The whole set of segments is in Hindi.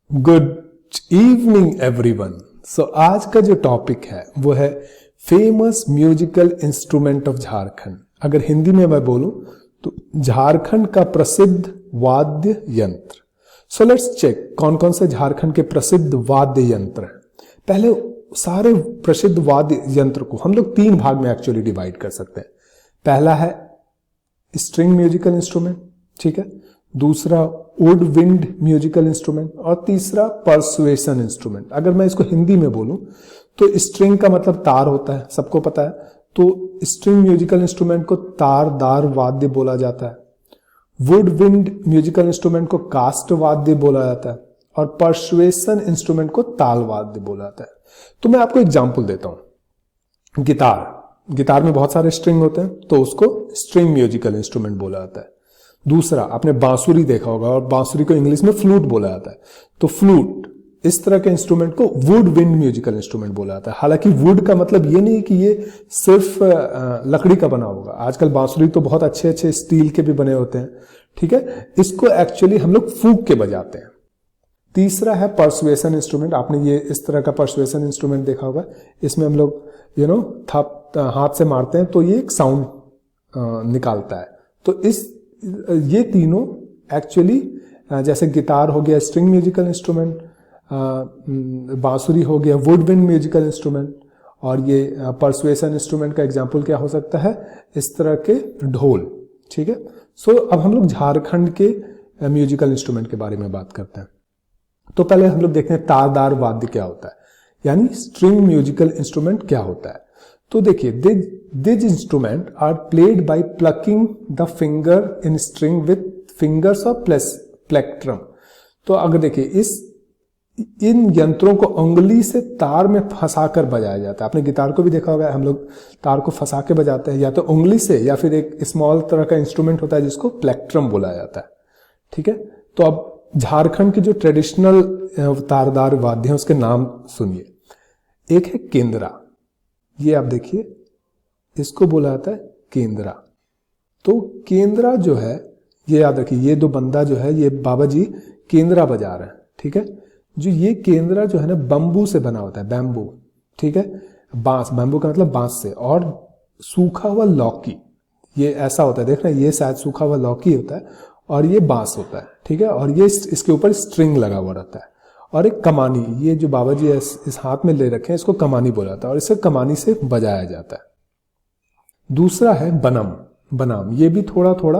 Good evening everyone. सो आज का जो टॉपिक है वो है famous musical instrument of Jharkhand. अगर हिंदी में मैं बोलूं तो झारखंड का प्रसिद्ध वाद्य यंत्र। सो लेट्स चेक कौन कौन से झारखंड के प्रसिद्ध वाद्य यंत्र हैं। पहले सारे प्रसिद्ध वाद्य यंत्र को हम लोग तीन भाग में एक्चुअली डिवाइड कर सकते हैं। पहला है स्ट्रिंग म्यूजिकल इंस्ट्रूमेंट, ठीक है, दूसरा वुड विंड म्यूजिकल इंस्ट्रूमेंट और तीसरा परसुएशन इंस्ट्रूमेंट। अगर मैं इसको हिंदी में बोलूं तो स्ट्रिंग का मतलब तार होता है, सबको पता है, तो स्ट्रिंग म्यूजिकल इंस्ट्रूमेंट को तारदार वाद्य बोला जाता है। वुड विंड म्यूजिकल इंस्ट्रूमेंट को कास्ट वाद्य बोला जाता है और परसुएशन इंस्ट्रूमेंट को ताल वाद्य बोला जाता है। तो मैं आपको एग्जांपल देता हूं। गिटार में बहुत सारे स्ट्रिंग होते हैं तो उसको स्ट्रिंग म्यूजिकल इंस्ट्रूमेंट बोला जाता है। दूसरा, आपने बांसुरी देखा होगा और बांसुरी को इंग्लिश में फ्लूट बोला जाता है, तो फ्लूट इस तरह के इंस्ट्रूमेंट को वुड विंड म्यूजिकल इंस्ट्रूमेंट बोला जाता है। हालांकि वुड का मतलब ये नहीं कि ये सिर्फ लकड़ी का बना होगा। आजकल बांसुरी तो बहुत अच्छे अच्छे स्टील के भी बने होते हैं, ठीक है, इसको एक्चुअली हम लोग फूंक के बजाते हैं। तीसरा है परसुएशन इंस्ट्रूमेंट। आपने ये इस तरह का परसुएशन इंस्ट्रूमेंट देखा होगा, इसमें हम लोग थप हाथ से मारते हैं तो ये एक साउंड निकालता है। तो ये तीनों एक्चुअली जैसे गिटार हो गया स्ट्रिंग म्यूजिकल इंस्ट्रूमेंट, बांसुरी हो गया वुड विंड म्यूजिकल इंस्ट्रूमेंट, और ये परसुएशन इंस्ट्रूमेंट का एग्जांपल क्या हो सकता है, इस तरह के ढोल, ठीक है। सो अब हम लोग झारखंड के म्यूजिकल इंस्ट्रूमेंट के बारे में बात करते हैं। तो पहले हम लोग देखते हैं तारदार वाद्य क्या होता है, यानी स्ट्रिंग म्यूजिकल इंस्ट्रूमेंट क्या होता है। तो देखिए, this instrument are played by plucking the finger in string with fingers of plectrum. तो अगर देखिए इन यंत्रों को उंगली से तार में फंसाकर बजाया जाता है। आपने गिटार को भी देखा होगा, हम लोग तार को फंसा के बजाते हैं, या तो उंगली से या फिर एक स्मॉल तरह का इंस्ट्रूमेंट होता है जिसको प्लेक्ट्रम बोला जाता है, ठीक है। तो अब झारखंड के जो ट्रेडिशनल तारदार वाद्य हैं उसके नाम सुनिए। एक है केंद्रा, ये आप देखिए, इसको बोला जाता है केंद्रा। तो केंद्रा जो है, ये याद रखिए, ये दो बंदा जो है, ये बाबा जी केंद्रा बजा रहे हैं, ठीक है। जो ये केंद्रा जो है ना बंबू से बना होता है, बैम्बू, ठीक है, बांस, बैम्बू का मतलब बांस से, और सूखा हुआ लौकी, ये ऐसा होता है, देख रहे हैं, ये शायद सूखा हुआ लौकी होता है और ये बांस होता है, ठीक है, और ये इसके ऊपर स्ट्रिंग लगा हुआ रहता है, और एक कमानी, ये जो बाबा जी इस हाथ में ले रखे हैं इसको कमानी बोला जाता है और इसे कमानी से बजाया जाता है। दूसरा है बनाम, ये भी थोड़ा थोड़ा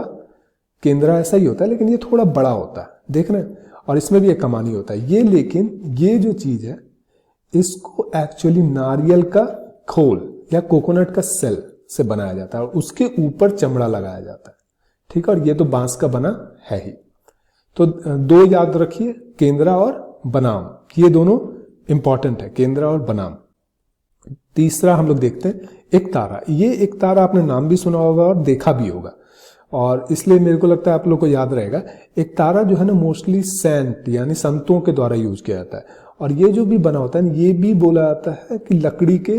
केंद्रा ऐसा ही होता है लेकिन ये थोड़ा बड़ा होता है, देख रहे हैं, और इसमें भी एक कमानी होता है। ये लेकिन ये जो चीज है इसको एक्चुअली नारियल का खोल या कोकोनट का सेल से बनाया जाता है और उसके ऊपर चमड़ा लगाया जाता है, ठीक है, और ये तो बांस का बना है ही। तो दो याद रखिए, केंद्रा और बनाम, ये दोनों इंपॉर्टेंट है, केंद्रा और बनाम। तीसरा हम लोग देखते हैं एकतारा। ये एकतारा आपने नाम भी सुना होगा और देखा भी होगा, और इसलिए मेरे को लगता है आप लोग को याद रहेगा। एकतारा जो है ना मोस्टली सेंट यानी संतों के द्वारा यूज किया जाता है, और ये जो भी बना होता है ये भी बोला जाता है कि लकड़ी के,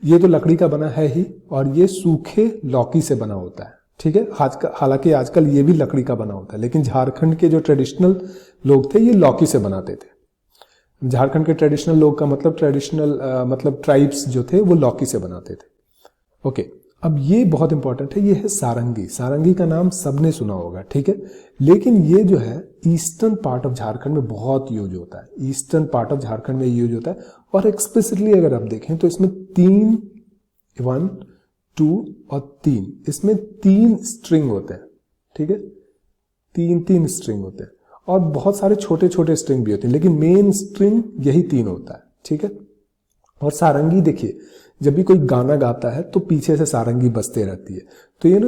ये तो लकड़ी का बना है ही, और ये सूखे लौकी से बना होता है, ठीक है। हालांकि आजकल ये भी लकड़ी का बना होता है, लेकिन झारखंड के जो ट्रेडिशनल लोग थे ये लौकी से बनाते थे। झारखंड के ट्रेडिशनल लोग का मतलब मतलब ट्राइब्स जो थे वो लौकी से बनाते थे। ओके, अब ये बहुत इंपॉर्टेंट है, ये है सारंगी। सारंगी का नाम सबने सुना होगा, ठीक है, लेकिन ये जो है ईस्टर्न पार्ट ऑफ झारखंड में बहुत यूज होता है, ईस्टर्न पार्ट ऑफ झारखंड में यूज होता है। और एक्सप्लिसिटली अगर आप देखें तो इसमें 1, 2 और 3, इसमें 3 स्ट्रिंग होते हैं, ठीक है, 3 स्ट्रिंग होते हैं, और बहुत सारे छोटे छोटे स्ट्रिंग भी होते हैं, लेकिन मेन स्ट्रिंग यही 3 होता है, ठीक है। और सारंगी देखिए, जब भी कोई गाना गाता है तो पीछे से सारंगी बजते रहती है, तो ये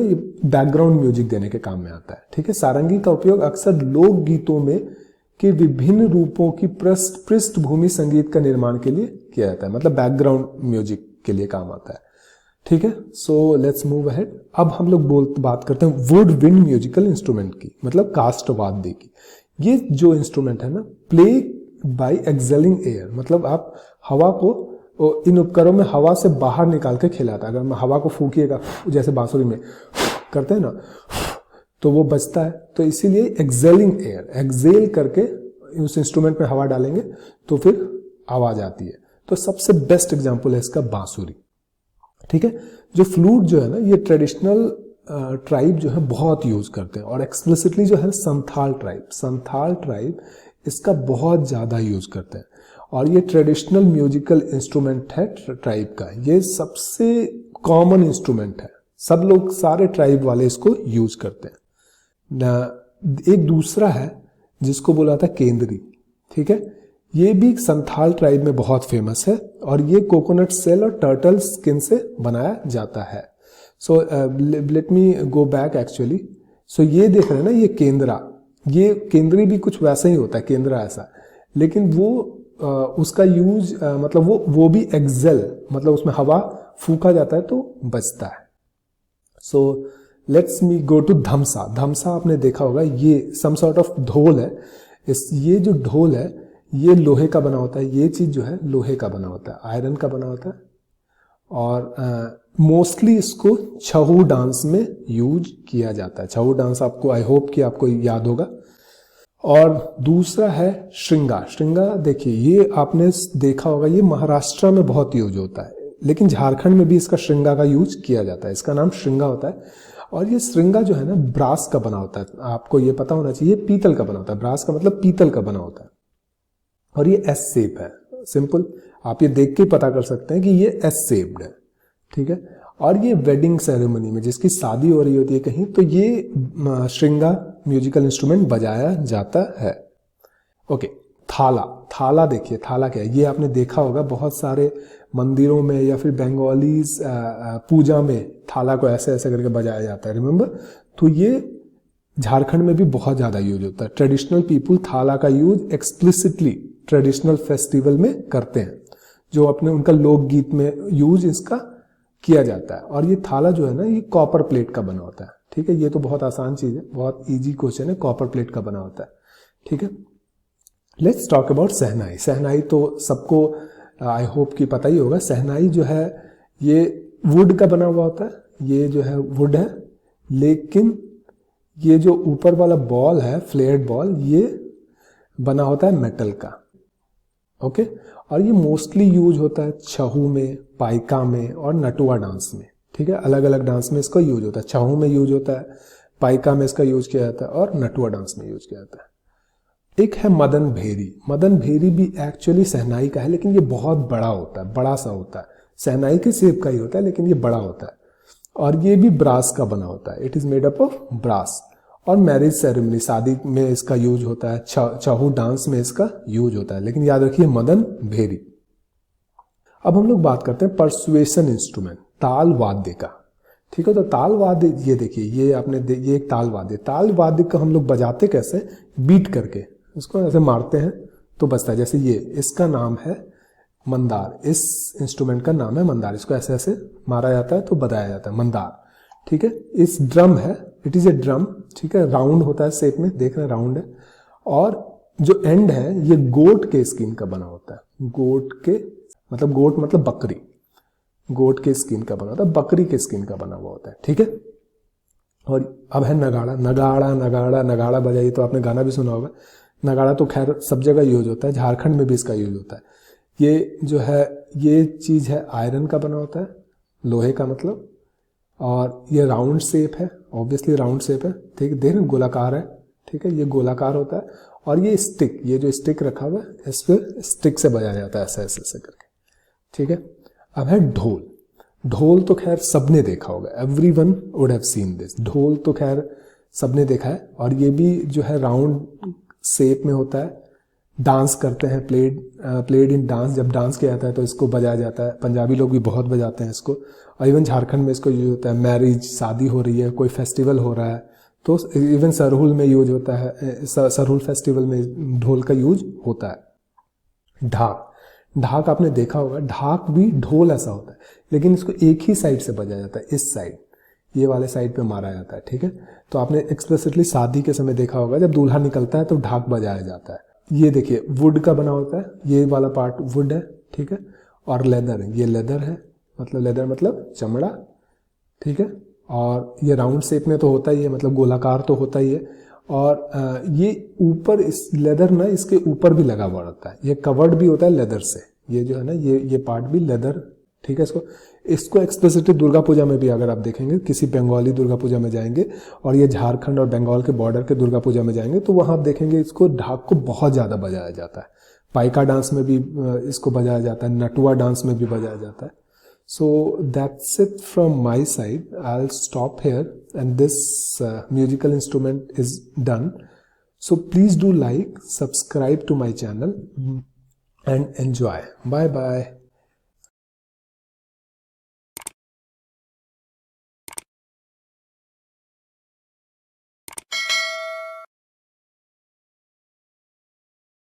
बैकग्राउंड म्यूजिक देने के काम में आता है, ठीक है। सारंगी का उपयोग अक्सर लोक गीतों में के विभिन्न रूपों की पृष्ठभूमि संगीत का निर्माण के लिए किया जाता है, मतलब बैकग्राउंड म्यूजिक के लिए काम आता है, ठीक है। So let's move ahead. अब हम लोग बात करते हैं वुड विंड म्यूजिकल इंस्ट्रूमेंट की, मतलब कास्ट वाद्य की। ये जो इंस्ट्रूमेंट है ना, प्ले बाय एक्सेलिंग एयर, मतलब आप हवा को, इन उपकरणों में हवा से बाहर निकाल के खिलाता है। अगर हवा को फूकिएगा जैसे बांसुरी में करते हैं ना, तो वो बचता है, तो इसीलिए एक्सेलिंग एयर, एक्सेल करके उस इंस्ट्रूमेंट में हवा डालेंगे तो फिर आवाज आती है। तो सबसे बेस्ट एग्जांपल है इसका बांसुरी। ठीक है, जो फ्लूट जो है ना, ये ट्रेडिशनल ट्राइब जो है बहुत यूज करते हैं, और एक्सप्लिसिटली जो है संथाल ट्राइब इसका बहुत ज्यादा यूज करते हैं। और ये ट्रेडिशनल म्यूजिकल इंस्ट्रूमेंट है ट्राइब का, ये सबसे कॉमन इंस्ट्रूमेंट है, सब लोग सारे ट्राइब वाले इसको यूज करते हैं। एक दूसरा है जिसको बोला था केंद्री। ठीक है, ये भी संथाल ट्राइब में बहुत फेमस है, और ये कोकोनट सेल और टर्टल स्किन से बनाया जाता है। So let me go back actually. So ये देख रहे हैं ना, ये केंद्रा, ये केंद्री भी कुछ वैसा ही होता है, केंद्रा ऐसा, लेकिन वो उसका यूज मतलब वो भी एक्सेल, मतलब उसमें हवा फूका जाता है तो बचता है। So let's me go to धमसा। धमसा आपने देखा होगा, ये सम सॉर्ट ऑफ ढोल है। ये जो ढोल है ये लोहे का बना होता है, ये चीज जो है लोहे का बना होता है, आयरन का बना होता है, और मोस्टली इसको छहू डांस में यूज किया जाता है। छहू डांस आपको, आई होप कि आपको याद होगा। और दूसरा है श्रृंगा। श्रृंगा देखिए, ये आपने देखा होगा, ये महाराष्ट्र में बहुत यूज होता है, लेकिन झारखंड में भी इसका श्रृंगा का यूज किया जाता है। इसका नाम श्रृंगा होता है, और ये श्रृंगा जो है ना ब्रास का बना होता है, आपको ये पता होना चाहिए, पीतल का बना होता है। ब्रास का मतलब पीतल का बना होता है, और ये एस शेप है। सिंपल, आप ये देख के पता कर सकते हैं कि ये एस शेप्ड है। ठीक है, और ये वेडिंग सेरेमनी में जिसकी शादी हो रही होती है कहीं, तो ये श्रृंगा म्यूजिकल इंस्ट्रूमेंट बजाया जाता है। ओके, थाला। थाला देखिए, थाला क्या है, ये आपने देखा होगा बहुत सारे मंदिरों में या फिर बंगालीज पूजा में थाला को ऐसे ऐसे करके बजाया जाता है, रिमेंबर। तो ये झारखंड में भी बहुत ज्यादा यूज होता है। ट्रेडिशनल पीपुल थाला का यूज एक्सप्लिसिटली ट्रेडिशनल फेस्टिवल में करते हैं, जो अपने उनका लोकगीत में यूज इसका किया जाता है। और ये थाला जो है ना, ये कॉपर प्लेट का बना होता है। ठीक है, ये तो बहुत आसान चीज है, बहुत इजी क्वेश्चन है, कॉपर प्लेट का बना होता है। ठीक है, लेट्स टॉक अबाउट शहनाई। शहनाई तो सबको आई होप कि पता ही होगा। शहनाई जो है ये वुड का बना हुआ होता है, ये जो है वुड है, लेकिन ये जो ऊपर वाला बॉल है, फ्लेयर्ड बॉल, ये बना होता है मेटल का। ओके, और ये मोस्टली यूज होता है छहू में, पाइका में और नटुआ डांस में। ठीक है, अलग अलग डांस में इसका यूज होता है। छहू में यूज होता है, पाइका में इसका यूज किया जाता है, और नटुआ डांस में यूज किया जाता है। एक है मदन भेरी। मदन भेरी भी एक्चुअली शहनाई का है, लेकिन ये बहुत बड़ा होता है, बड़ा सा होता है। शहनाई के शेप का ही होता है, लेकिन ये बड़ा होता है, और ये भी ब्रास का बना होता है। It is made up of brass. और मैरिज सेरेमनी, शादी में इसका यूज होता है, छहू डांस में इसका यूज होता है, लेकिन याद रखिए मदन भेरी। अब हम लोग बात करते हैं परसुएशन इंस्ट्रूमेंट, ताल वाद्य का। ठीक है, तो ताल वाद्य, ये देखिए, ये आपने ये एक ताल वाद्य। ताल वाद्य का हम लोग बजाते कैसे, बीट करके इसको ऐसे मारते हैं तो बजता है। जैसे ये, इसका नाम है मंदार, इस इंस्ट्रूमेंट का नाम है मंदार। इसको ऐसे ऐसे मारा जाता है तो बजाया जाता है, मंदार। ठीक है, इस ड्रम है, इट इज ए ड्रम। ठीक है, राउंड होता है शेप में, देख रहे हैं राउंड है, और जो एंड है ये गोट के स्किन का बना होता है। गोट के मतलब, गोट मतलब बकरी, गोट के स्किन का बना होता है, बकरी के स्किन का बना हुआ होता है। ठीक है, और अब है नगाड़ा। नगाड़ा नगाड़ा नगाड़ा बजाइए, तो आपने गाना भी सुना होगा। नगाड़ा तो खैर सब जगह यूज होता है, झारखंड में भी इसका यूज होता है। ये जो है, ये चीज है आयरन का बना होता है, लोहे का मतलब, और ये राउंड शेप है, ऑब्वियसली राउंड शेप है। ठीक है, देख रहे गोलाकार है। ठीक है, ये गोलाकार होता है, और ये स्टिक, ये जो स्टिक रखा हुआ है, इस पर स्टिक से बजाया जाता है ऐसे ऐसे ऐसे करके। ठीक है, अब है ढोल। ढोल तो खैर सबने देखा होगा, everyone would have seen this. ढोल तो खैर सबने देखा है, और ये भी जो है राउंड शेप में होता है। डांस करते हैं, प्लेड इन डांस, जब डांस किया जाता है तो इसको बजाया जाता है। पंजाबी लोग भी बहुत बजाते हैं इसको, और इवन झारखंड में इसको यूज होता है। मैरिज, शादी हो रही है, कोई फेस्टिवल हो रहा है, तो इवन सरहुल में यूज होता है, सरहुल फेस्टिवल में ढोल का यूज होता है। ढाक, ढाक आपने देखा होगा, ढाक भी ढोल ऐसा होता है, लेकिन इसको एक ही साइड से बजाया जाता है, इस साइड, ये वाले साइड पे मारा जाता है। ठीक है, तो आपने एक्सप्लिसिटली शादी के समय देखा होगा, जब दूल्हा निकलता है तो ढाक बजाया जाता है। ये देखिए वुड का बना होता है, ये वाला पार्ट वुड है। ठीक है, और लेदर, ये लेदर है, मतलब लेदर मतलब चमड़ा। ठीक है, और ये राउंड शेप में तो होता ही है, मतलब गोलाकार तो होता ही है, और ये ऊपर इस लेदर ना इसके ऊपर भी लगा हुआ रहता है, ये कवर्ड भी होता है लेदर से, ये जो है ना ये पार्ट भी लेदर, ठीक है। इसको एक्सप्लिसिटली दुर्गा पूजा में भी अगर आप देखेंगे, किसी बंगाली दुर्गा पूजा में जाएंगे और ये झारखंड और बंगाल के बॉर्डर के दुर्गा पूजा में जाएंगे तो वहां आप देखेंगे इसको ढाक को बहुत ज़्यादा बजाया जाता है। पाइका डांस में भी इसको बजाया जाता है, नटुआ डांस में भी बजाया जाता है। So that's it from my side, I will stop here and this musical instrument is done. So please do like, subscribe to my channel and enjoy. Bye bye.